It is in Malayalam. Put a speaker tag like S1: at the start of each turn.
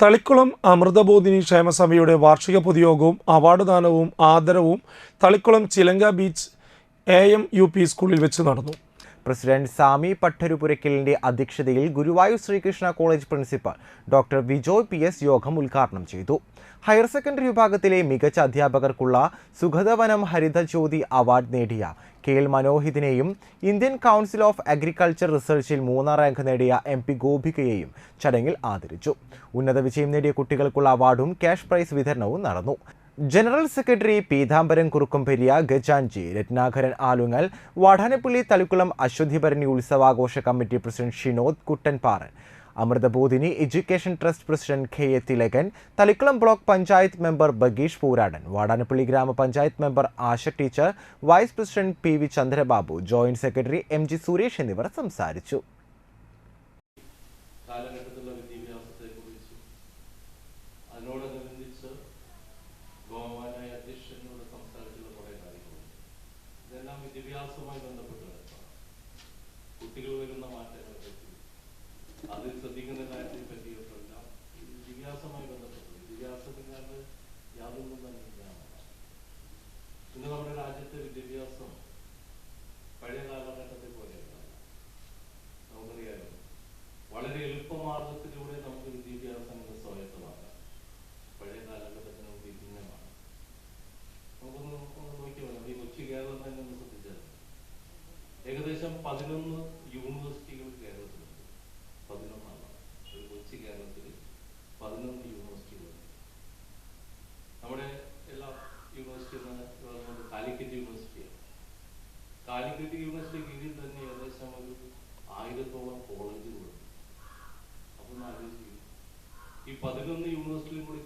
S1: തളിക്കുളം അമൃതബോധിനി ക്ഷേമസഭയുടെ വാർഷിക പൊതുയോഗവും അവാർഡ് ദാനവും ആദരവും തളിക്കുളം ചിലങ്ക ബീച്ച് AMUP സ്കൂളിൽ വെച്ച് നടന്നു.
S2: പ്രസിഡന്റ് സാമി പട്ടരുപുരയ്ക്കലിന്റെ അധ്യക്ഷതയിൽ Guruvayur Sreekrishna college principal doctor Vijoy PS യോഗം ഉദ്ഘാടനം ചെയ്തു. ഹയർ സെക്കൻഡറി വിഭാഗത്തിലെ മികച്ച അധ്യാപകർക്കുള്ള സുഗതവനം ഹരിതജ്യോതി അവാർഡ് നേടിയ KL മനോഹിതിനെയും ഇന്ത്യൻ കൗൺസിൽ ഓഫ് അഗ്രികൾച്ചർ റിസർച്ചിൽ 3ാം റാങ്ക് നേടിയ MP ഗോപികയെയും ചടങ്ങിൽ ആദരിച്ചു. ഉന്നത വിജയം നേടിയ കുട്ടികൾക്കുള്ള അവാർഡും ക്യാഷ് പ്രൈസ് വിതരണവും നടന്നു. ജനറൽ സെക്രട്ടറി പീതാംബരൻ കുറുക്കുംപെരിയ, ഗജാൻജി, രത്നാകരൻ ആലുങ്ങൽ, വാടാനപ്പള്ളി തളിക്കുളം അശ്വതിഭരണി ഉത്സവാഘോഷ committee president Shinod Kuttanparan, Amrithabodhini education trust president KA Thilakan, Thalikkulam block panchayat member Bageesh Pooradan, Vadanappally ഗ്രാമപഞ്ചായത്ത് member Asha teacher, vice president PV Chandrababu, joint secretary MG Suresh എന്നിവർ സംസാരിച്ചു.
S3: വിദ്യാഭ്യാസവുമായി ബന്ധപ്പെട്ട് കുട്ടികൾ വരുന്ന മാറ്റങ്ങളെ പറ്റി, അത് ശ്രദ്ധിക്കുന്ന കാര്യത്തെ പറ്റിയിട്ടല്ല, വിദ്യാഭ്യാസവുമായി ബന്ധപ്പെട്ട് വിദ്യാഭ്യാസത്തിനാണ് യാതൊന്നും തന്നെ ഇല്ലാന്നതാണ്. ഇന്ന് നമ്മുടെ രാജ്യത്തെ വിദ്യാഭ്യാസം പഴയ കാലഘട്ടത്തെ പോലെയല്ല. നമുക്കറിയാലോ, വളരെ എളുപ്പമാർഗത്തിലൂടെ നമുക്ക് വിദ്യാഭ്യാസം സ്വായത്തമാക്കാം. പഴയ കാലഘട്ടത്തിന് വിഭിന്നമാണ്. നമുക്കൊന്ന് നോക്കിയാൽ ഈ കൊച്ചി കേരളം തന്നെ ഒന്ന് ശ്രദ്ധിച്ചാൽ ഏകദേശം 11 യൂണിവേഴ്സിറ്റികൾ കേരളത്തിലുണ്ട്. 11 ഒരു കൊച്ചി കേരളത്തിൽ 11 യൂണിവേഴ്സിറ്റികൾ. നമ്മുടെ എല്ലാ യൂണിവേഴ്സിറ്റി കാലിക്കറ്റ് യൂണിവേഴ്സിറ്റിയാണ്. കാലിക്കറ്റ് യൂണിവേഴ്സിറ്റി കീഴിൽ തന്നെ ഏകദേശം ഒരു 1000-ഓളം കോളേജുകളുണ്ട്. അപ്പൊ ഒന്ന് ആലോചിക്കും, ഈ 11 യൂണിവേഴ്സിറ്റിയും കൂടി